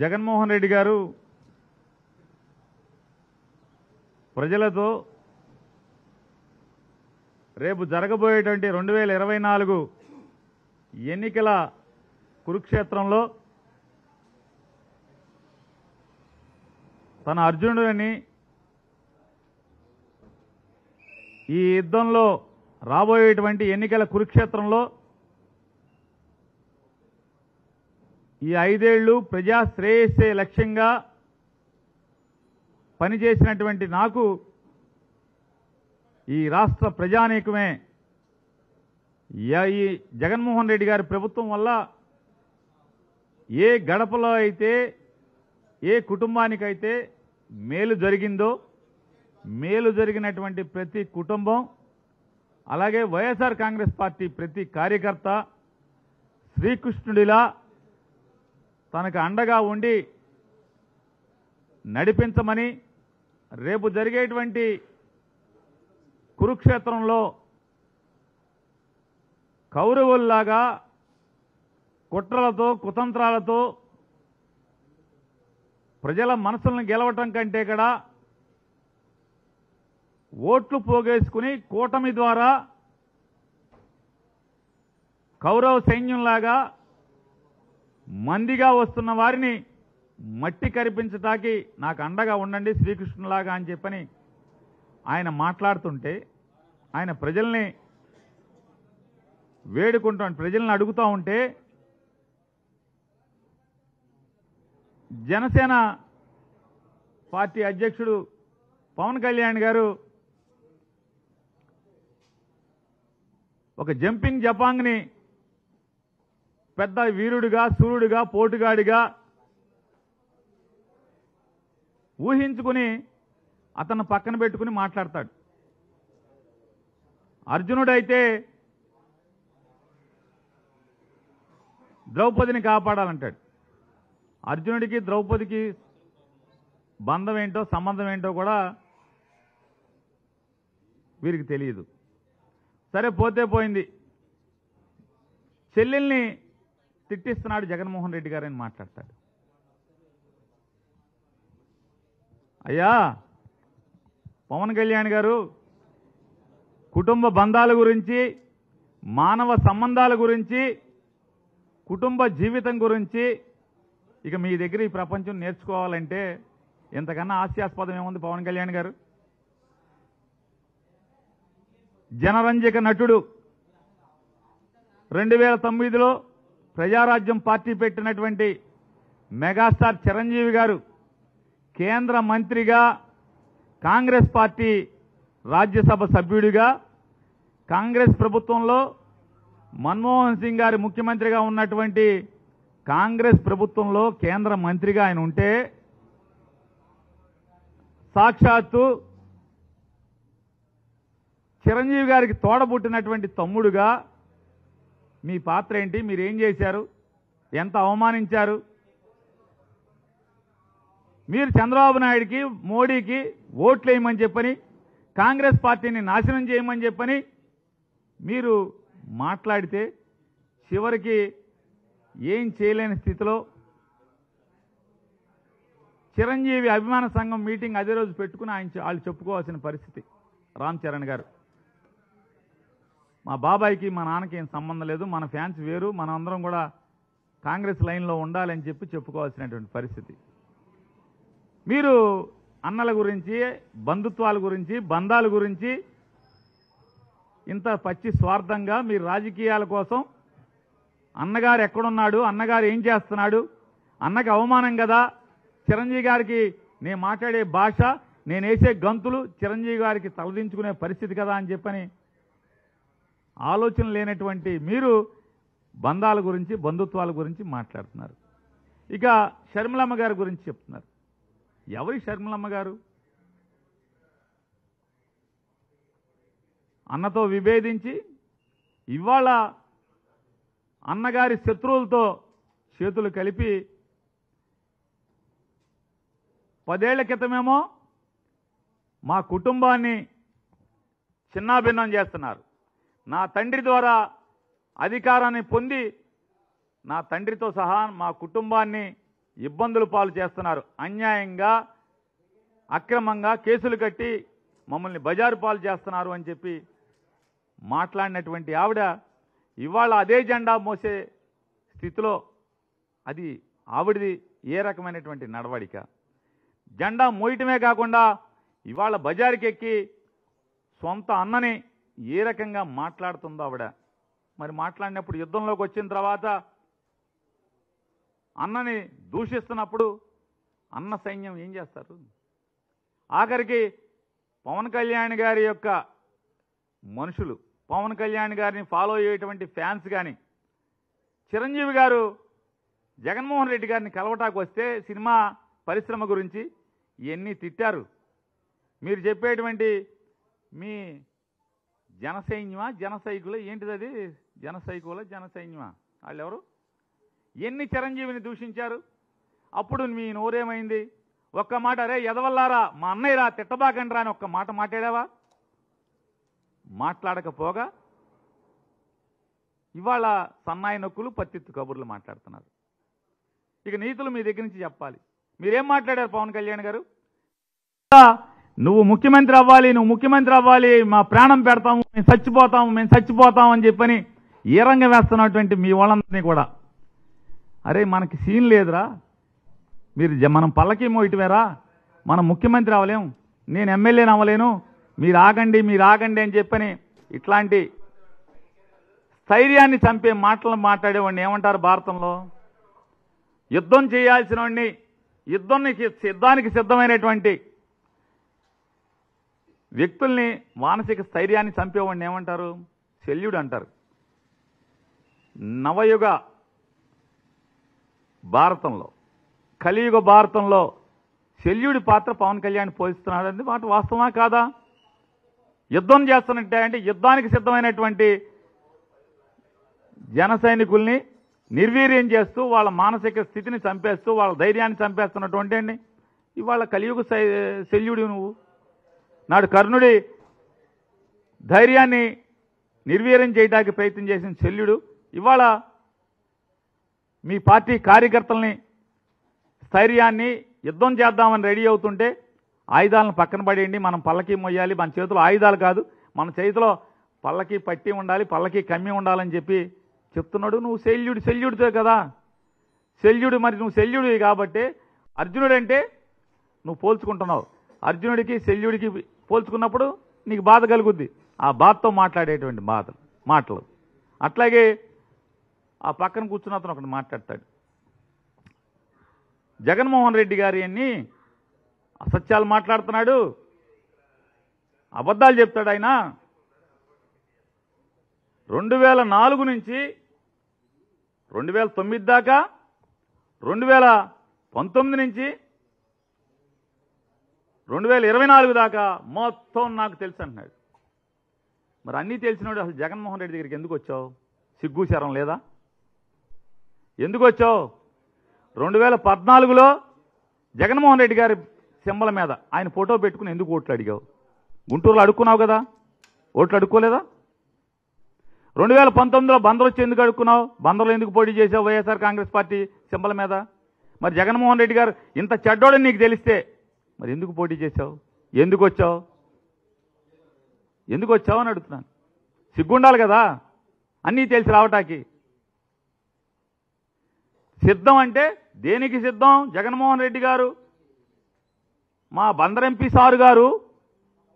జగన్మోహన్ రెడ్డి గారు ప్రజలతో రేపు జరగబోయేటువంటి 2024 ఎన్నికల కురుక్షేత్రంలో తన అర్జునుడిని ఈ యుద్ధంలో రాబోయేటువంటి ఎన్నికల కురుక్షేత్రంలో ఈ 5 ఏళ్లు ప్రజా శ్రేయస్సే లక్ష్యంగా పనిచేసినటువంటి నాకు ఈ రాష్ట్ర ప్రజానీకమే ఈ జగన్మోహన్ రెడ్డి గారి ప్రభుత్వం వల్ల ఏ గడపలో అయితే ఏ కుటుంబానికైతే మేలు జరిగిందో మేలు జరిగినటువంటి ప్రతి కుటుంబం అలాగే వైఎస్ఆర్ కాంగ్రెస్ పార్టీ ప్రతి కార్యకర్త శ్రీకృష్ణుడిలా తనకు అండగా ఉండి నడిపించమని రేపు జరిగేటువంటి కురుక్షేత్రంలో కౌరవుల్లాగా కుట్రలతో కుతంత్రాలతో ప్రజల మనసులను గెలవటం కంటే కూడా ఓట్లు పోగేసుకుని కూటమి ద్వారా కౌరవ సైన్యంలాగా మందిగా వస్తున్న వారిని మట్టి కరిపించటానికి నాకు అండగా ఉండండి శ్రీకృష్ణులాగా అని చెప్పని ఆయన మాట్లాడుతుంటే ఆయన ప్రజల్ని వేడుకుంటూ ప్రజల్ని అడుగుతూ ఉంటే జనసేన పార్టీ అధ్యక్షుడు పవన్ కళ్యాణ్ గారు ఒక జంపింగ్ జపాంగ్ని పెద్ద వీరుడిగా సూర్యుడిగా పోటుగాడిగా ఊహించుకుని అతను పక్కన పెట్టుకుని మాట్లాడతాడు. అర్జునుడైతే ద్రౌపదిని కాపాడాలంటాడు. అర్జునుడికి ద్రౌపదికి బంధం ఏంటో సంబంధం ఏంటో కూడా వీరికి తెలియదు. సరే పోతే పోయింది. చెల్లెల్ని తిట్టిస్తున్నాడు జగన్మోహన్ రెడ్డి గారని మాట్లాడతాడు. అయ్యా పవన్ కళ్యాణ్ గారు కుటుంబ బంధాల గురించి మానవ సంబంధాల గురించి కుటుంబ జీవితం గురించి ఇక మీ దగ్గర ఈ ప్రపంచం నేర్చుకోవాలంటే ఇంతకన్నా హాస్యాస్పదం ఏముంది పవన్ కళ్యాణ్ గారు? జనరంజక నటుడు 2009లో ప్రజారాజ్యం పార్టీ పెట్టినటువంటి మెగాస్టార్ చిరంజీవి గారు కేంద్ర మంత్రిగా కాంగ్రెస్ పార్టీ రాజ్యసభ సభ్యుడిగా కాంగ్రెస్ ప్రభుత్వంలో మన్మోహన్ సింగ్ గారి ముఖ్యమంత్రిగా ఉన్నటువంటి కాంగ్రెస్ ప్రభుత్వంలో కేంద్ర మంత్రిగా ఆయన ఉంటే సాక్షాత్తు చిరంజీవి గారికి తోడబుట్టినటువంటి తమ్ముడుగా మీ పాత్ర ఏంటి? మీరేం చేశారు? ఎంత అవమానించారు? మీరు చంద్రబాబు నాయుడికి మోడీకి ఓట్లు వేయమని చెప్పని కాంగ్రెస్ పార్టీని నాశనం చేయమని చెప్పని మీరు మాట్లాడితే చివరికి ఏం చేయలేని స్థితిలో చిరంజీవి అభిమాన సంఘం మీటింగ్ అదే రోజు పెట్టుకుని వాళ్ళు చెప్పుకోవాల్సిన పరిస్థితి. రామ్ చరణ్ గారు, మా బాబాయికి మా నాన్నకి ఏం సంబంధం లేదు, మన ఫ్యాన్స్ వేరు, మనం అందరం కూడా కాంగ్రెస్ లైన్లో ఉండాలని చెప్పి చెప్పుకోవాల్సినటువంటి పరిస్థితి. మీరు అన్నల గురించి బంధుత్వాల గురించి బంధాల గురించి ఇంత పచ్చి స్వార్థంగా మీరు రాజకీయాల కోసం అన్నగారు ఎక్కడున్నాడు, అన్నగారు ఏం చేస్తున్నాడు, అన్నకి అవమానం కదా, చిరంజీవి గారికి నేను మాట్లాడే భాష నేను వేసే గంతులు చిరంజీవి గారికి తలదించుకునే పరిస్థితి కదా అని చెప్పని ఆలోచన లేనటువంటి మీరు బంధాల గురించి బంధుత్వాల గురించి మాట్లాడుతున్నారు. ఇక షర్మిలమ్మ గారి గురించి చెప్తున్నారు. ఎవరి షర్మిలమ్మ గారు? అన్నతో విభేదించి ఇవాళ అన్నగారి శత్రువులతో చేతులు కలిపి 10 ఏళ్ల క్రితమేమో మా కుటుంబాన్ని చిన్నాభిన్నం చేస్తున్నారు, నా తండ్రి ద్వారా అధికారాన్ని పొంది నా తండ్రితో సహా మా కుటుంబాన్ని ఇబ్బందులు పాలు చేస్తున్నారు. అన్యాయంగా అక్రమంగా కేసులు కట్టి మమ్మల్ని బజారు పాలు చేస్తున్నారు అని చెప్పి మాట్లాడినటువంటి ఆవిడ ఇవాళ అదే జెండా మోసే స్థితిలో అది ఆవిడది ఏ రకమైనటువంటి నడవడిక? జెండా మోయటమే కాకుండా ఇవాళ బజారుకి ఎక్కి సొంత అన్నని ఏ రకంగా మాట్లాడుతుందో ఆవిడ. మరి మాట్లాడినప్పుడు యుద్ధంలోకి వచ్చిన తర్వాత అన్నని దూషిస్తున్నప్పుడు అన్న సైన్యం ఏం చేస్తారు? ఆఖరికి పవన్ కళ్యాణ్ గారి యొక్క మనుషులు, పవన్ కళ్యాణ్ గారిని ఫాలో అయ్యేటువంటి ఫ్యాన్స్ కానీ చిరంజీవి గారు జగన్మోహన్ రెడ్డి గారిని కలవటానికి వస్తే సినిమా పరిశ్రమ గురించి ఇవన్నీ తిట్టారు. మీరు చెప్పేటువంటి మీ జనసైన్యమా జనసైకుల ఏంటిది? అది జనసైకుల జనసైన్యమా? వాళ్ళెవరు? ఎన్ని చిరంజీవిని దూషించారు? అప్పుడు మీ నోరేమైంది? ఒక్క మాట అరే ఎదవల్లారా మా అన్నయ్యరా తిట్టబాకండ్రా అని ఒక్క మాట మాట్లాడావా? మాట్లాడకపోగా ఇవాళ సన్నాయి నొక్కులు పత్తిత్తు కబుర్లు మాట్లాడుతున్నారు. ఇక నీతులు మీ దగ్గర నుంచి చెప్పాలి. మీరేం మాట్లాడారు పవన్ కళ్యాణ్ గారు? నువ్వు ముఖ్యమంత్రి అవ్వాలి, నువ్వు ముఖ్యమంత్రి అవ్వాలి, మా ప్రాణం పెడతాము, మేము చచ్చిపోతాము అని చెప్పని ఏ రంగం వేస్తున్నటువంటి మీ వాళ్ళందరినీ కూడా అరే మనకి సీన్ లేదురా, మీరు మనం పల్లకి మోయటమేరా, మనం ముఖ్యమంత్రి అవ్వలేము, నేను ఎమ్మెల్యేని అవ్వలేను, మీరు ఆగండి అని చెప్పని ఇట్లాంటి స్థైర్యాన్ని చంపే మాటలు మాట్లాడేవాడిని ఏమంటారు భారతంలో? యుద్ధం చేయాల్సిన వాడిని, యుద్ధానికి సిద్ధమైనటువంటి వ్యక్తుల్ని మానసిక స్థైర్యాన్ని చంపేవాడిని ఏమంటారు? శల్యుడు అంటారు. నవయుగ భారతంలో, కలియుగ భారతంలో శల్యుడి పాత్ర పవన్ కళ్యాణ్ పోషిస్తున్నాడని మాట వాస్తవమా కాదా? యుద్ధం చేస్తున్నట్టే అంటే యుద్ధానికి సిద్ధమైనటువంటి జన సైనికుల్ని నిర్వీర్యం చేస్తూ వాళ్ళ మానసిక స్థితిని చంపేస్తూ వాళ్ళ ధైర్యాన్ని చంపేస్తున్నటువంటి అండి ఇవాళ కలియుగ శల్యుడు నువ్వు. నాడు కర్ణుడి ధైర్యాన్ని నిర్వీర్యం చేయడానికి ప్రయత్నం చేసిన శల్యుడు ఇవాళ మీ పార్టీ కార్యకర్తల్ని స్థైర్యాన్ని యుద్ధం చేద్దామని రెడీ అవుతుంటే ఆయుధాలను పక్కన పడేయండి, మనం పల్లకి మొయ్యాలి, మన చేతిలో ఆయుధాలు కాదు, మన చేతిలో పల్లకి పట్టి ఉండాలి, పల్లకి కమ్మి ఉండాలని చెప్పి చెప్తున్నాడు. నువ్వు శల్యుడితో కదా శల్యుడు. మరి నువ్వు శల్యుడివి కాబట్టి అర్జునుడు అంటే నువ్వు పోల్చుకుంటున్నావు. అర్జునుడికి శల్యుడికి పోల్చుకున్నప్పుడు నీకు బాధ కలుగుద్ది. ఆ బాధతో మాట్లాడేటువంటి మాటలు. అట్లాగే ఆ పక్కన కూర్చున్న అతను ఒకటి మాట్లాడతాడు. జగన్మోహన్ రెడ్డి గారి అన్ని అసత్యాలు మాట్లాడుతున్నాడు, అబద్ధాలు చెప్తాడు. ఆయన 2004 నుంచి 2009 దాకా 2019 నుంచి 2024 దాకా మొత్తం నాకు తెలుసు అంటున్నాడు. మరి అన్నీ తెలిసినాడు అసలు జగన్మోహన్ రెడ్డి దగ్గరికి ఎందుకు వచ్చావు? సిగ్గు శరం లేదా? ఎందుకు వచ్చావు? 2014లో జగన్మోహన్ రెడ్డి గారి సింబల్ మీద ఆయన ఫోటో పెట్టుకుని ఎందుకు ఓట్లు అడిగావు? గుంటూరులో అడుక్కున్నావు కదా, ఓట్లు అడుక్కోలేదా? 2019లో బందర్ వచ్చి ఎందుకు అడుక్కున్నావు? బందర్లో ఎందుకు పోటీ చేసావు వైఎస్ఆర్ కాంగ్రెస్ పార్టీ సింబల్ మీద? మరి జగన్మోహన్ రెడ్డి గారు ఇంత చెడ్డోడని నీకు తెలిస్తే మరి ఎందుకు పోటీ చేశావు? ఎందుకు వచ్చావు అని అడుగుతున్నాను. సిగ్గుండాలి కదా అన్నీ తెలిసి రావటానికి. సిద్ధం అంటే దేనికి సిద్ధం? జగన్మోహన్ రెడ్డి గారు మా బందర్ ఎంపీ సారు గారు,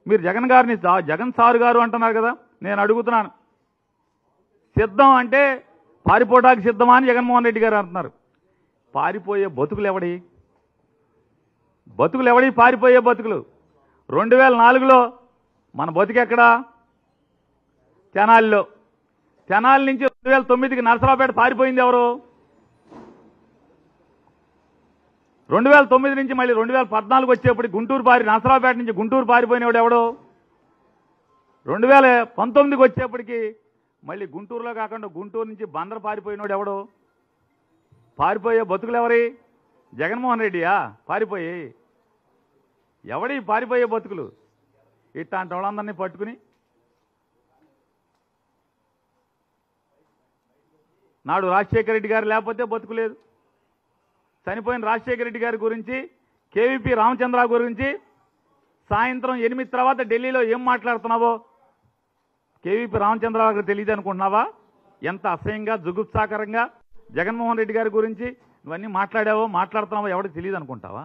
మీరు జగన్ సారు గారు అంటున్నారు కదా, నేను అడుగుతున్నాను సిద్ధం అంటే పారిపోవడానికి సిద్ధమా అని జగన్మోహన్ రెడ్డి గారు అంటున్నారు. పారిపోయే బతుకులు ఎవడి? పారిపోయే బతుకులు 2004లో మన బతుకెక్కడా? తెనాలిలో. తెనాలి నుంచి 2009కి నరసరావుపేట పారిపోయింది ఎవరు? 2009 నుంచి మళ్ళీ 2014 వచ్చేప్పటికి నరసరావుపేట నుంచి గుంటూరు పారిపోయినవాడు ఎవడు? 2019కి వచ్చేప్పటికి మళ్ళీ గుంటూరులో కాకుండా గుంటూరు నుంచి బందర్ పారిపోయినవాడు ఎవడు? పారిపోయే బతుకులు ఎవరి? జగన్మోహన్ రెడ్డియా పారిపోయి? ఎవడి పారిపోయే బతుకులు? ఇట్లాంటి వాళ్ళందరినీ పట్టుకుని నాడు రాజశేఖర రెడ్డి గారు లేకపోతే బతుకులేదు, చనిపోయిన రాజశేఖర రెడ్డి గారి గురించి, కేవీపీ రామచంద్రరావు గురించి సాయంత్రం 8 తర్వాత ఢిల్లీలో ఏం మాట్లాడుతున్నావో కేవీపీ రామచంద్రరావు గారికి తెలియదు అనుకుంటున్నావా? ఎంత అసహ్యంగా, జుగుప్సాకరంగా జగన్మోహన్ రెడ్డి గారి గురించి ఇవన్నీ మాట్లాడుతున్నావో ఎవరికి తెలియదు అనుకుంటావా?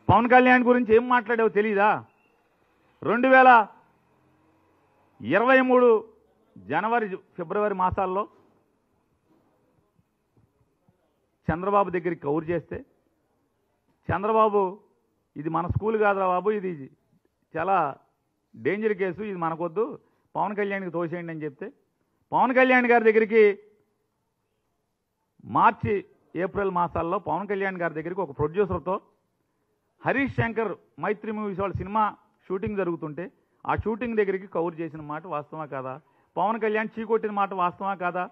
పవన్ కళ్యాణ్ గురించి ఏం మాట్లాడావో తెలీదా? 2023 జనవరి, ఫిబ్రవరి మాసాల్లో చంద్రబాబు దగ్గరికి కౌరు చేస్తే చంద్రబాబు ఇది మన స్కూల్ కాదురా బాబు, ఇది చాలా డేంజర్ కేసు, ఇది మనకొద్దు, పవన్ కళ్యాణ్కి తోసేయండి అని చెప్తే పవన్ కళ్యాణ్ గారి దగ్గరికి మార్చి, ఏప్రిల్ మాసాల్లో పవన్ కళ్యాణ్ గారి దగ్గరికి ఒక ప్రొడ్యూసర్తో హరీష్ శంకర్ మైత్రి మూవీస్ వాళ్ళ సినిమా షూటింగ్ జరుగుతుంటే ఆ షూటింగ్ దగ్గరికి కౌరు చేసిన మాట వాస్తవా కాదా? పవన్ కళ్యాణ్ చీకొట్టిన మాట వాస్తవా కాదా?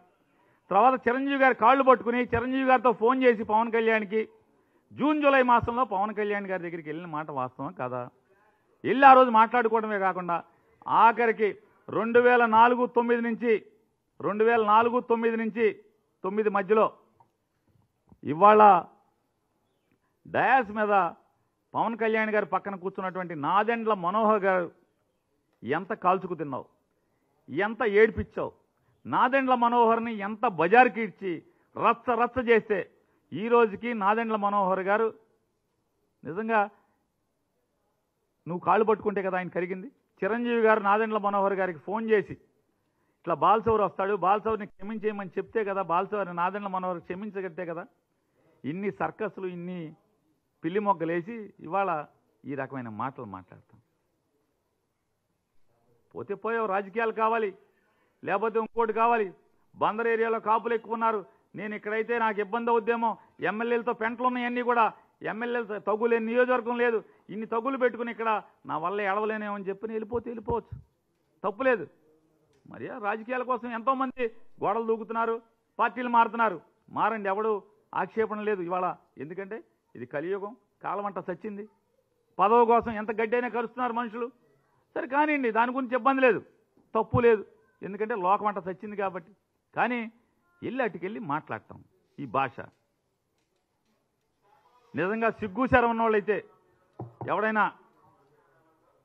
తర్వాత చిరంజీవి గారి కాళ్ళు పట్టుకుని చిరంజీవి గారితో ఫోన్ చేసి పవన్ కళ్యాణ్కి జూన్ జూలై మాసంలో పవన్ కళ్యాణ్ గారి దగ్గరికి వెళ్ళిన మాట వాస్తవం కాదా? వెళ్ళి ఆ రోజు మాట్లాడుకోవడమే కాకుండా ఆఖరికి 2004-9 నుంచి 9 మధ్యలో ఇవాళ డయాస్ మీద పవన్ కళ్యాణ్ గారి పక్కన కూర్చున్నటువంటి నాదెండ్ల మనోహర్ గారు ఎంత కాల్చుకు తిన్నావు, ఎంత ఏడిపించావు, నాదెండ్ల మనోహర్ని ఎంత బజార్కి ఇచ్చి రచ్చ చేస్తే ఈ రోజుకి నాదెండ్ల మనోహర్ గారు నిజంగా నువ్వు కాళ్ళు పట్టుకుంటే కదా ఆయన కరిగింది. చిరంజీవి గారు నాదెండ్ల మనోహర్ గారికి ఫోన్ చేసి ఇట్లా బాలసౌర్ వస్తాడు, బాలసౌర్ని క్షమించేయమని చెప్తే కదా బాలసౌర్ని నాదెండ్ల మనోహర్ క్షమించగట్టే కదా. ఇన్ని సర్కస్లు, ఇన్ని పిల్లి మొగ్గలేసి ఇవాళ ఈ రకమైన మాటలు మాట్లాడతాం. పోతే పోయావు, రాజకీయాలు కావాలి, లేకపోతే ఇంకోటి కావాలి. బందర్ ఏరియాలో కాపులు ఎక్కువ ఉన్నారు, నేను ఇక్కడైతే నాకు ఇబ్బంది అవుద్దేమో, ఎమ్మెల్యేలతో పెంటలు ఉన్నాయన్నీ కూడా, ఎమ్మెల్యేలతో తగులేని నియోజకవర్గం లేదు, ఇన్ని తగులు పెట్టుకుని ఇక్కడ నా వల్ల ఎడవలేనేమని చెప్పి వెళ్ళిపోవచ్చు, తప్పులేదు. మరి రాజకీయాల కోసం ఎంతోమంది గోడలు దూకుతున్నారు, పార్టీలు మారుతున్నారు, మారండి, ఎవడు ఆక్షేపణ లేదు ఇవాళ. ఎందుకంటే ఇది కలియుగం, కాలమంట చచ్చింది, పదవి కోసం ఎంత గడ్డైనా కలుస్తున్నారు మనుషులు. సరే కానివ్వండి, దాని గురించి ఇబ్బంది లేదు, తప్పు లేదు, ఎందుకంటే లోకమంట చచ్చింది కాబట్టి. కానీ అటుకెళ్ళి మాట్లాడతాం. ఈ భాష నిజంగా సిగ్గుశరం ఉన్నవాళ్ళైతే ఎవడైనా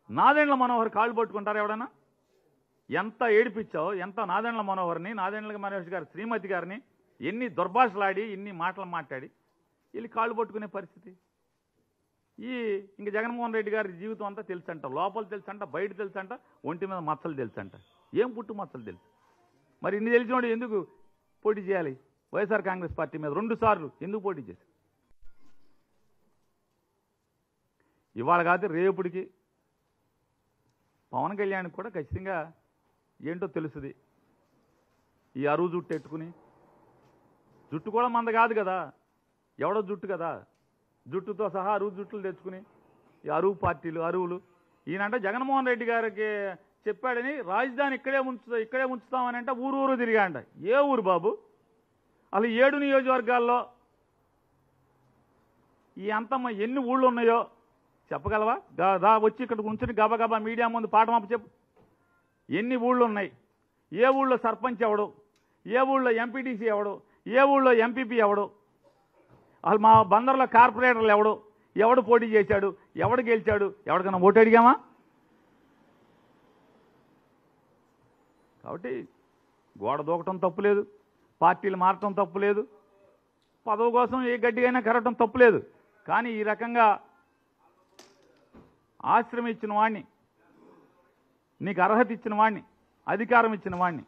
నాదెండ్ల మనోహర్ కాళ్ళు పట్టుకుంటారు ఎవడైనా? ఎంత ఏడిపించావు, ఎంత నాదెండ్ల మనోహర్ని, నాదెండ్ల మనోహర్ గారి శ్రీమతి గారిని ఎన్ని దుర్భాషలాడి, ఎన్ని మాటలు మాట్లాడి వెళ్ళి కాళ్ళు పట్టుకునే పరిస్థితి. ఇంక జగన్మోహన్ రెడ్డి గారి జీవితం అంతా తెలుసంట, లోపల తెలుసంట, బయట తెలుసంట, ఒంటి మీద మచ్చలు తెలుసంట, ఏం పుట్టు మచ్చలు తెలుసు. మరి ఇన్ని తెలిసినోడు ఎందుకు పోటీ చేయాలి? వైఎస్ఆర్ కాంగ్రెస్ పార్టీ మీద 2 సార్లు ఎందుకు పోటీ చేశారు? ఇవాళ కాదు రేపుడికి పవన్ కళ్యాణ్కి కూడా ఖచ్చితంగా ఏంటో తెలుస్తుంది. ఈ అరువు జుట్టు ఎట్టుకుని, జుట్టు కూడా మంద కాదు కదా, ఎవడో జుట్టు కదా, జుట్టుతో సహా అరువు జుట్టులు తెచ్చుకుని ఈ అరువు పార్టీలు, అరువులు. ఈయనంటే జగన్మోహన్ రెడ్డి గారికి చెప్పాడని రాజధాని ఇక్కడే ఉంచుతామని అంటే ఊరు తిరిగాంట. ఏ ఊరు బాబు? అసలు 7 నియోజకవర్గాల్లో ఈ అంతమ్మ ఎన్ని ఊళ్ళు ఉన్నాయో చెప్పగలవా? వచ్చి ఇక్కడ ఉంచుని గబగబా మీడియా ముందు పాఠమాప చెప్పు. ఎన్ని ఊళ్ళు ఉన్నాయి, ఏ ఊళ్ళో సర్పంచ్ ఎవడు, ఏ ఊళ్ళో ఎంపీటీసీ ఎవడు, ఏ ఊళ్ళో ఎంపీపీ ఎవడు, అసలు మా బందర్లో కార్పొరేటర్లు ఎవడు పోటీ చేశాడు, ఎవడు గెలిచాడు, ఎవరికైనా ఓటు అడిగామా? కాబట్టి గోడ దూకటం తప్పులేదు, పార్టీలు మారటం తప్పులేదు, పదవి కోసం ఏ గడ్డిగైనా కరగటం తప్పులేదు. కానీ ఈ రకంగా ఆశ్రమం ఇచ్చిన వాడిని, నీకు అర్హత ఇచ్చిన వాడిని, అధికారం ఇచ్చిన వాడిని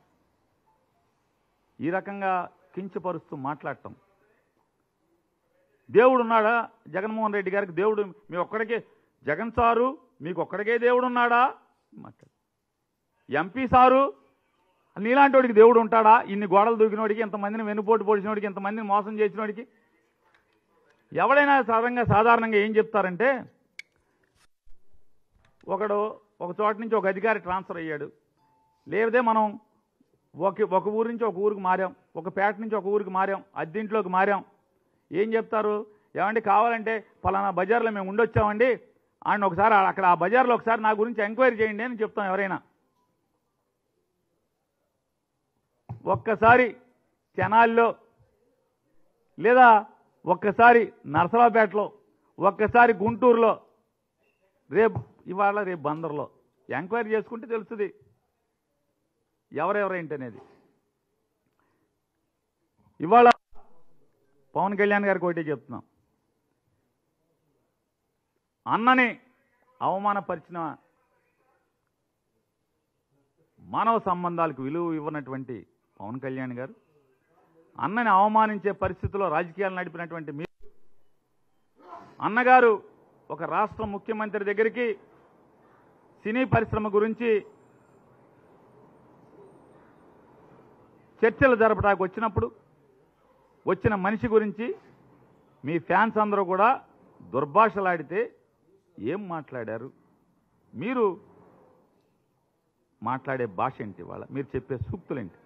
ఈ రకంగా కించపరుస్తూ మాట్లాడటం. దేవుడు ఉన్నాడా జగన్మోహన్ రెడ్డి గారికి? దేవుడు మీ ఒక్కడికే, జగన్ సారు మీకు ఒక్కడికే దేవుడు ఉన్నాడా? మాట్లాడు. ఎంపీ సారు నీలాంటి వాడికి దేవుడు ఉంటాడా? ఇన్ని గోడలు దూకినోడికి, ఇంతమందిని వెన్నుపోటు పొడిచినోడికి, ఇంతమందిని మోసం చేసినోడికి ఎవడైనా సాధారణంగా ఏం చెప్తారంటే, ఒక చోట నుంచి ఒక అధికారి ట్రాన్స్ఫర్ అయ్యాడు, లేదే మనం ఒక ఊరు నుంచి ఒక ఊరికి మారాం, ఒక పేట నుంచి ఒక ఊరికి మారాం, అద్దెంట్లోకి మారాం. ఏం చెప్తారు? ఏమంటే కావాలంటే పలానా బజార్లో మేము ఉండొచ్చామండి, ఆయన ఒకసారి అక్కడ ఆ బజార్లో ఒకసారి నా గురించి ఎంక్వైరీ చేయండి అని చెప్తాం ఎవరైనా. ఒక్కసారి తెనాలిలో లేదా ఒక్కసారి నరసరావుపేటలో, ఒక్కసారి గుంటూరులో, రేపు బందర్లో ఎంక్వైరీ చేసుకుంటే తెలుస్తుంది ఎవరెవరేంటనేది. ఇవాళ పవన్ కళ్యాణ్ గారికి ఒకటే చెప్తున్నాం, అన్నని అవమానపరిచిన, మానవ సంబంధాలకు విలువ ఇవ్వనటువంటి పవన్ కళ్యాణ్ గారు, అన్నని అవమానించే పరిస్థితుల్లో రాజకీయాలు నడిపినటువంటి మీరు, అన్నగారు ఒక రాష్ట్ర ముఖ్యమంత్రి దగ్గరికి సినీ పరిశ్రమ గురించి చర్చలు జరపడానికి వచ్చినప్పుడు వచ్చిన మనిషి గురించి మీ ఫ్యాన్స్ అందరూ కూడా దుర్భాషలాడితే ఏం మాట్లాడారు? మీరు మాట్లాడే భాష ఏంటి? ఇవాళ మీరు చెప్పే సూక్తులేంటి?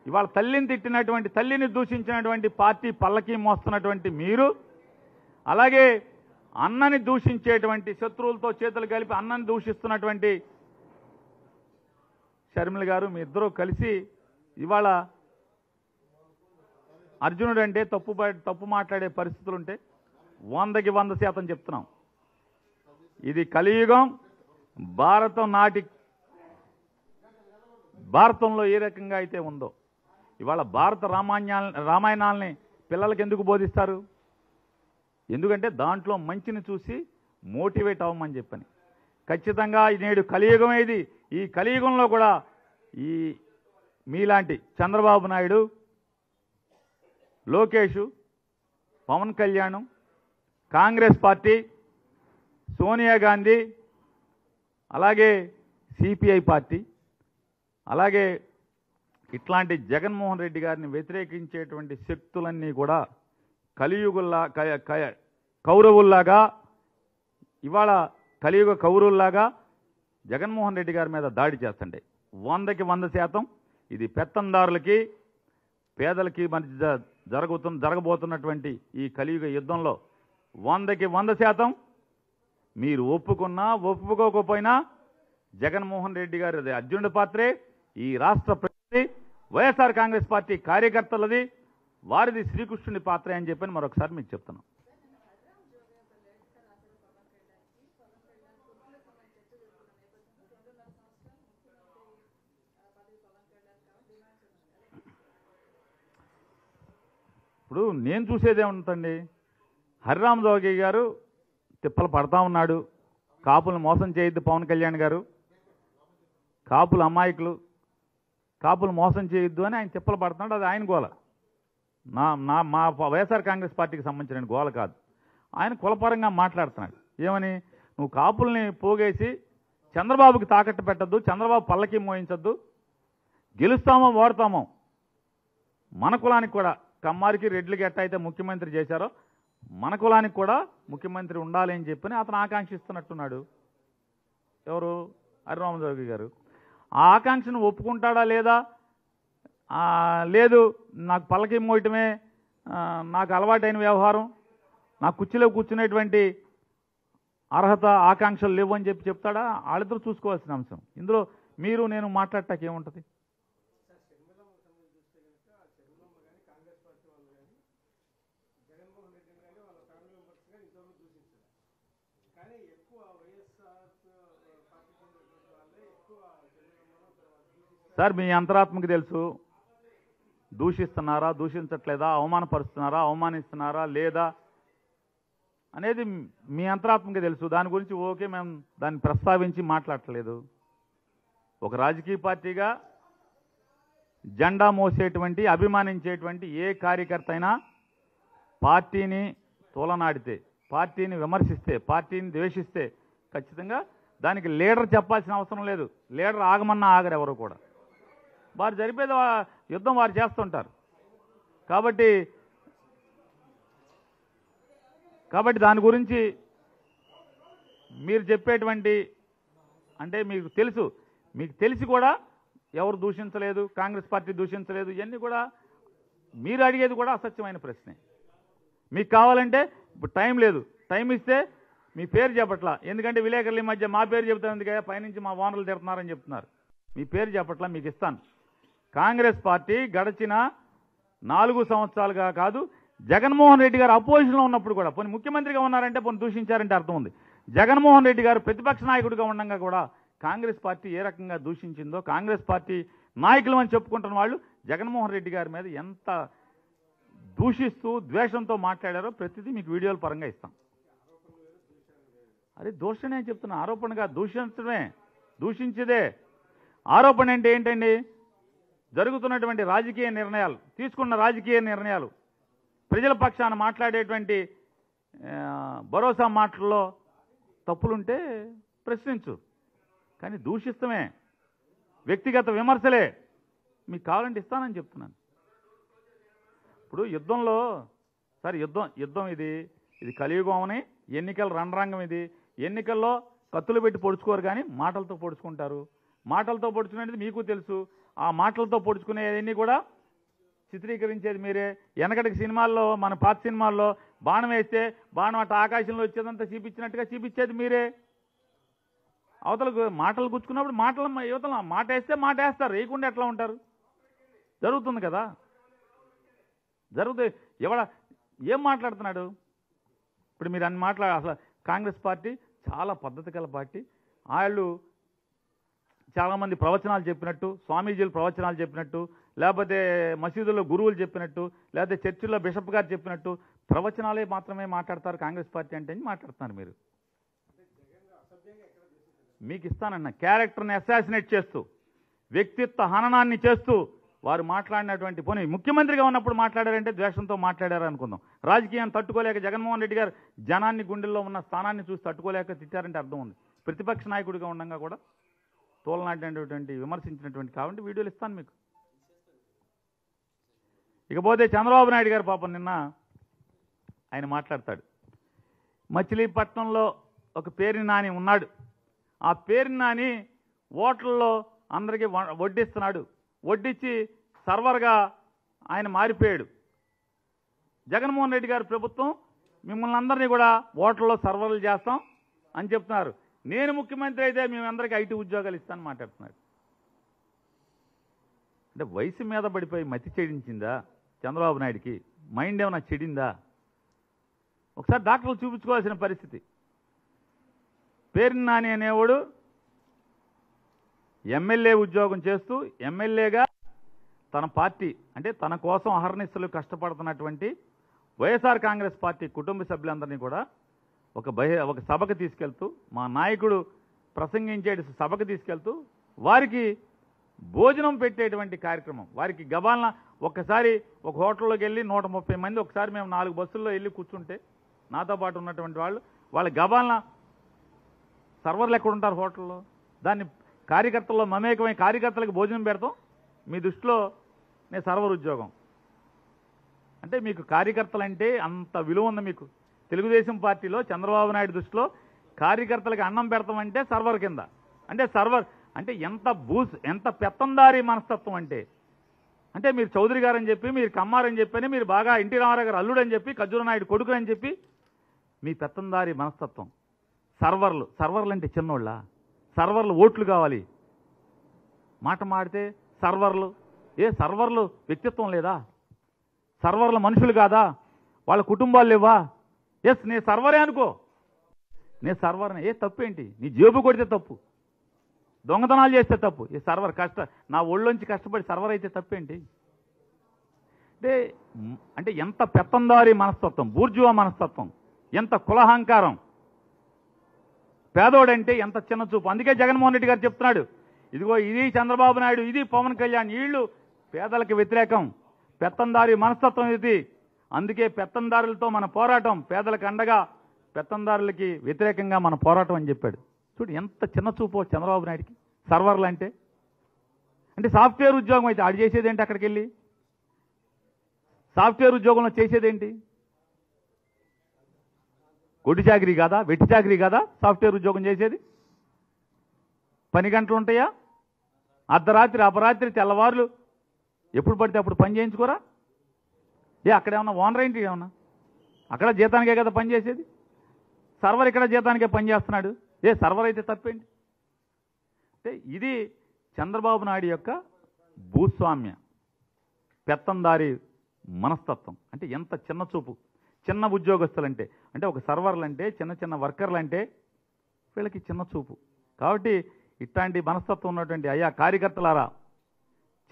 ఇవాళ తల్లిని తిట్టినటువంటి, తల్లిని దూషించినటువంటి పార్టీ పల్లకి మోస్తున్నటువంటి మీరు, అలాగే అన్నని దూషించేటువంటి, శత్రువులతో చేతులు కలిపి అన్నని దూషిస్తున్నటువంటి షర్మిల గారు, మీ ఇద్దరూ కలిసి ఇవాళ అర్జునుడు అంటే తప్పు మాట్లాడే పరిస్థితులుంటే 100కి 100% చెప్తున్నాం. ఇది కలియుగం. భారతంలో ఏ రకంగా అయితే ఉందో ఇవాళ భారత రామాయణాలని పిల్లలకి ఎందుకు బోధిస్తారు? ఎందుకంటే దాంట్లో మంచిని చూసి మోటివేట్ అవ్వమని చెప్పని. ఖచ్చితంగా నేడు కలియుగం ఏది. ఈ కలియుగంలో కూడా ఈ మీలాంటి చంద్రబాబు నాయుడు, లోకేష్, పవన్ కళ్యాణ్, కాంగ్రెస్ పార్టీ, సోనియా గాంధీ, అలాగే సిపిఐ పార్టీ, అలాగే ఇట్లాంటి జగన్మోహన్ రెడ్డి గారిని వ్యతిరేకించేటువంటి శక్తులన్నీ కూడా కౌరవుల్లాగా, ఇవాళ కలియుగ కౌరవుల్లాగా జగన్మోహన్ రెడ్డి గారి మీద దాడి చేస్తుండే. 100కి 100% ఇది పెత్తందారులకి పేదలకి మధ్య జరగబోతున్నటువంటి ఈ కలియుగ యుద్ధంలో 100కి 100% మీరు ఒప్పుకున్నా ఒప్పుకోకపోయినా జగన్మోహన్ రెడ్డి గారి అర్జునుడి పాత్రే, ఈ రాష్ట్ర ప్రజలది, వైఎస్ఆర్ కాంగ్రెస్ పార్టీ కార్యకర్తలది, వారిది శ్రీకృష్ణుని పాత్రే అని చెప్పని మరొకసారి మీకు చెప్తున్నాం. ఇప్పుడు నేను చూసేదే ఉంటుందండి, హరిరామ జోగి గారు తిప్పలు పడతా ఉన్నాడు, కాపులను మోసం చేయొద్దు పవన్ కళ్యాణ్ గారు, కాపులు అమాయకులు, కాపులు మోసం చేయొద్దు అని ఆయన తిప్పలు పడుతున్నాడు. అది ఆయన గోల, మా వైఎస్ఆర్ కాంగ్రెస్ పార్టీకి సంబంధించిన గోల కాదు. ఆయన కులపరంగా మాట్లాడుతున్నాడు. ఏమని? నువ్వు కాపుల్ని పోగేసి చంద్రబాబుకి తాకట్టు పెట్టద్దు, చంద్రబాబు పల్లకి మోయించద్దు, గెలుస్తామో ఓడతామో మన కులానికి కూడా, కమ్మారికి రెడ్లకి ఎట్ట అయితే ముఖ్యమంత్రి చేశారో మన కులానికి కూడా ముఖ్యమంత్రి ఉండాలి అని చెప్పని అతను ఆకాంక్షిస్తున్నట్టున్నాడు. ఎవరు? హరిరామజోగి గారు. ఆ ఆకాంక్షను ఒప్పుకుంటాడా లేదా? లేదు, నాకు పల్లకి మోయటమే నాకు అలవాటైన వ్యవహారం, నా కుర్చీలో కూర్చునేటువంటి అర్హత, ఆకాంక్షలు లేవు అని చెప్తాడా? వాళ్ళిద్దరూ చూసుకోవాల్సిన అంశం. ఇందులో మీరు నేను మాట్లాడటానికి ఏముంటుంది? సార్, మీ అంతరాత్మకి తెలుసు, దూషిస్తున్నారా, దూషించట్లేదా, అవమానపరుస్తున్నారా, అవమానిస్తున్నారా లేదా అనేది మీ అంతరాత్మకి తెలుసు. దాని గురించి ఓకే, మేము దాన్ని ప్రస్తావించి మాట్లాడట్లేదు. ఒక రాజకీయ పార్టీగా జెండా మోసేటువంటి, అభిమానించేటువంటి ఏ కార్యకర్త అయినా పార్టీని తోలనాడితే, పార్టీని విమర్శిస్తే, పార్టీని ద్వేషిస్తే ఖచ్చితంగా దానికి లీడర్ చెప్పాల్సిన అవసరం లేదు. లీడర్ ఆగమన్నా ఆగరు ఎవరు కూడా. వారు జరిపేది యుద్ధం వారు చేస్తుంటారు. కాబట్టి దాని గురించి మీరు చెప్పేటువంటి, అంటే మీకు తెలిసి కూడా ఎవరు దూషించలేదు, కాంగ్రెస్ పార్టీ దూషించలేదు, ఇవన్నీ కూడా మీరు అడిగేది కూడా అసత్యమైన ప్రశ్నే. మీకు కావాలంటే ఇప్పుడు టైం లేదు, టైం ఇస్తే మీ పేరు చెప్పట్లా. ఎందుకంటే విలేకరుల మధ్య మా పేరు చెబుతాం ఎందుకయ్యా, పైనుంచి మా ఓనర్లు తిడుతున్నారని చెప్తున్నారు. మీ పేరు చెప్పట్లా, మీకు ఇస్తాను. కాంగ్రెస్ పార్టీ గడిచిన 4 సంవత్సరాలుగా కాదు, జగన్మోహన్ రెడ్డి గారు అపోజిషన్లో ఉన్నప్పుడు కూడా పోనీ ముఖ్యమంత్రిగా ఉన్నారంటే పోనీ దూషించారంటే అర్థం ఉంది. జగన్మోహన్ రెడ్డి గారు ప్రతిపక్ష నాయకుడిగా ఉండగా కూడా కాంగ్రెస్ పార్టీ ఏ రకంగా దూషించిందో, కాంగ్రెస్ పార్టీ నాయకులు అని చెప్పుకుంటున్న వాళ్ళు జగన్మోహన్ రెడ్డి గారి మీద ఎంత దూషిస్తూ ద్వేషంతో మాట్లాడారో ప్రతిదీ మీకు వీడియోల పరంగా ఇస్తాం. అరే దూషణే చెప్తున్నా, ఆరోపణగా దూషించడమే, దూషించేదే. ఆరోపణ అంటే ఏంటండి? జరుగుతున్నటువంటి రాజకీయ నిర్ణయాలు, తీసుకున్న రాజకీయ నిర్ణయాలు, ప్రజల పక్షాన మాట్లాడేటువంటి భరోసా మాటల్లో తప్పులుంటే ప్రశ్నించు, కానీ దూషిస్తమే, వ్యక్తిగత విమర్శలే. మీకు కావాలంటే ఇస్తానని చెప్తున్నాను. ఇప్పుడు యుద్ధంలో సార్ యుద్ధం ఇది కలియుగం అని, ఎన్నికల రణరంగం ఇది. ఎన్నికల్లో కత్తులు పెట్టి పొడుచుకోరు కానీ మాటలతో పొడుచుకుంటారు. మాటలతో పొడుచుకునేది మీకు తెలుసు. ఆ మాటలతో పొడుచుకునేవన్నీ కూడా చిత్రీకరించేది మీరే. వెనకటికి సినిమాల్లో, మన పాత సినిమాల్లో బాణం వేస్తే బాణం అట్ట ఆకాశంలో వచ్చేదంతా చూపించినట్టుగా చూపించేది మీరే. అవతలకు మాటలు గుచ్చుకున్నప్పుడు యువతల మాట వేస్తే మాట వేస్తారు, వేయకుండా ఎట్లా ఉంటారు? జరుగుతుంది కదా, జరుగుతుంది. ఏం మాట్లాడుతున్నాడు ఇప్పుడు? మీరు అన్ని అసలు కాంగ్రెస్ పార్టీ చాలా పద్ధతి గల పార్టీ. వాళ్ళు చాలామంది ప్రవచనాలు చెప్పినట్టు, స్వామీజీలు ప్రవచనాలు చెప్పినట్టు, లేకపోతే మసీదుల్లో గురువులు చెప్పినట్టు, లేకపోతే చర్చిల్లో బిషప్ గారు చెప్పినట్టు ప్రవచనాలే మాత్రమే మాట్లాడతారు కాంగ్రెస్ పార్టీ అంటే మాట్లాడుతున్నారు మీరు. మీకు ఇస్తానన్న క్యారెక్టర్ని అసాసినేట్ చేస్తూ, వ్యక్తిత్వ హననాన్ని చేస్తూ వారు మాట్లాడినటువంటి పోనీ ముఖ్యమంత్రిగా ఉన్నప్పుడు మాట్లాడారంటే ద్వేషంతో మాట్లాడారు అనుకుందాం. రాజకీయాన్ని తట్టుకోలేక జగన్మోహన్ రెడ్డి గారు జనాన్ని గుండెల్లో ఉన్న స్థానాన్ని చూసి తట్టుకోలేక తిట్టారంటే అర్థం ఉంది. ప్రతిపక్ష నాయకుడిగా ఉండగా కూడా తోలనాటినటువంటి విమర్శించినటువంటి కాబట్టి వీడియోలు ఇస్తాను మీకు. ఇకపోతే చంద్రబాబు నాయుడు గారు పాపం నిన్న ఆయన మాట్లాడతాడు. మచిలీపట్నంలో ఒక పేరుని నాని ఉన్నాడు. ఆ పేరుని నాని ఓట్లలో అందరికీ వడ్డిస్తున్నాడు. వడ్డించి సర్వర్గా ఆయన మారిపోయాడు. జగన్మోహన్ రెడ్డి గారి ప్రభుత్వం మిమ్మల్ని అందరినీ కూడా ఓట్లలో సర్వర్లు చేస్తాం అని చెప్తున్నారు. నేను ముఖ్యమంత్రి అయితే మేమందరికీ ఐటీ ఉద్యోగాలు ఇస్తానని మాట్లాడుతున్నాడు. అంటే వయసు మీద పడిపోయి మతి చెడించిందా చంద్రబాబు నాయుడికి? మైండ్ ఏమైనా చెడిందా? ఒకసారి డాక్టర్లు చూపించుకోవాల్సిన పరిస్థితి. పేరుని నాని అనేవాడు ఎమ్మెల్యే ఉద్యోగం చేస్తూ ఎమ్మెల్యేగా తన పార్టీ అంటే తన కోసం అహర్నిశలు కష్టపడుతున్నటువంటి వైఎస్ఆర్ కాంగ్రెస్ పార్టీ కుటుంబ సభ్యులందరినీ కూడా ఒక సభకు తీసుకెళ్తూ, మా నాయకుడు ప్రసంగించే సభకు తీసుకెళ్తూ వారికి భోజనం పెట్టేటువంటి కార్యక్రమం. వారికి గబాలన ఒక్కసారి ఒక హోటల్లోకి వెళ్ళి 130 మంది ఒకసారి మేము 4 బస్సుల్లో వెళ్ళి కూర్చుంటే నాతో పాటు ఉన్నటువంటి వాళ్ళ గబాలన సర్వర్లు ఎక్కడ ఉంటారు హోటల్లో? దాన్ని కార్యకర్తల్లో మమేకమై కార్యకర్తలకు భోజనం పెడతాం. మీ దృష్టిలో నేను సర్వర్ ఉద్యోగం అంటే మీకు కార్యకర్తలంటే అంత విలువ ఉంది మీకు. తెలుగుదేశం పార్టీలో చంద్రబాబు నాయుడు దృష్టిలో కార్యకర్తలకు అన్నం పెడతామంటే సర్వర్ కింద. అంటే సర్వర్ అంటే ఎంత పెత్తందారీ మనస్తత్వం అంటే మీరు చౌదరి గారు అని చెప్పి, మీరు కమ్మారని చెప్పని, మీరు బాగా ఎన్టీ రామారావు గారు అల్లుడు అని చెప్పి, ఖర్జూర నాయుడు కొడుకు అని చెప్పి మీ పెత్తందారీ మనస్తత్వం. సర్వర్లు అంటే చిన్నోళ్ళ? సర్వర్లు ఓట్లు కావాలి, మాట మాడితే సర్వర్లు. సర్వర్లు వ్యక్తిత్వం లేదా? సర్వర్లు మనుషులు కాదా? వాళ్ళ కుటుంబాలు లేవా? నేను సర్వరే అనుకో, నేను సర్వర్నే. తప్పేంటి? నీ జేబు కొడితే తప్పు, దొంగతనాలు చేస్తే తప్పు. సర్వర్ నా ఒళ్ళోంచి కష్టపడి సర్వర్ అయితే తప్పేంటి? అంటే ఎంత పెత్తందారీ మనస్తత్వం, బూర్జువా మనస్తత్వం, ఎంత కులహంకారం. పేదోడంటే ఎంత చిన్న చూపు. అందుకే జగన్మోహన్ రెడ్డి గారు చెప్తున్నాడు, ఇదిగో ఇది చంద్రబాబు నాయుడు, ఇది పవన్ కళ్యాణ్, వీళ్ళు పేదలకు వ్యతిరేకం, పెత్తందారీ మనస్తత్వం ఇది. అందుకే పెత్తందారులతో మన పోరాటం, పేదలకు అండగా పెత్తందారులకి వ్యతిరేకంగా మన పోరాటం అని చెప్పాడు. చూడు ఎంత చిన్న చూపు చంద్రబాబు నాయుడికి సర్వర్లు అంటే సాఫ్ట్వేర్ ఉద్యోగం అయితే ఆడు చేసేదేంటి? అక్కడికి వెళ్ళి సాఫ్ట్వేర్ ఉద్యోగంలో చేసేదేంటి? కొట్టి చాకరీ కాదా, వెట్టి చాకరీ కాదా సాఫ్ట్వేర్ ఉద్యోగం చేసేది? పని గంటలు ఉంటాయా? అర్ధరాత్రి అపరాత్రి తెల్లవారులు ఎప్పుడు పడితే అప్పుడు పని చేయించుకోరా? అక్కడ ఏమన్నా ఓనర్ ఏంటి? ఏమన్నా అక్కడ జీతానికే కదా పని చేసేది? సర్వర్ ఇక్కడ జీతానికే పని చేస్తున్నాడు. సర్వర్ అయితే తప్పేంటి? అంటే ఇది చంద్రబాబు నాయుడు యొక్క భూస్వామ్య పెత్తందారీ మనస్తత్వం. అంటే ఎంత చిన్న చూపు, చిన్న ఉద్యోగస్తులంటే, అంటే ఒక సర్వర్లు అంటే, చిన్న చిన్న వర్కర్లు అంటే వీళ్ళకి చిన్న చూపు. కాబట్టి ఇట్లాంటి మనస్తత్వం ఉన్నటువంటి అయ్యా కార్యకర్తలారా,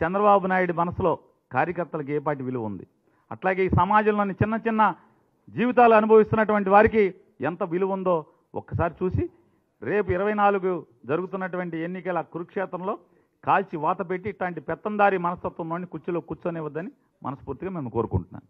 చంద్రబాబు నాయుడు మనసులో కార్యకర్తలకు ఏ పాటి విలువ ఉంది, అట్లాగే ఈ సమాజంలోని చిన్న చిన్న జీవితాలు అనుభవిస్తున్నటువంటి వారికి ఎంత విలువ ఉందో ఒక్కసారి చూసి రేపు 24 జరుగుతున్నటువంటి ఎన్నికల కురుక్షేత్రంలో కాల్చి వాత పెట్టి ఇట్లాంటి పెత్తందారి మనస్తత్వంలోని కుర్చీలో కూర్చొనివ్వద్దని మనస్ఫూర్తిగా మేము కోరుకుంటున్నాను.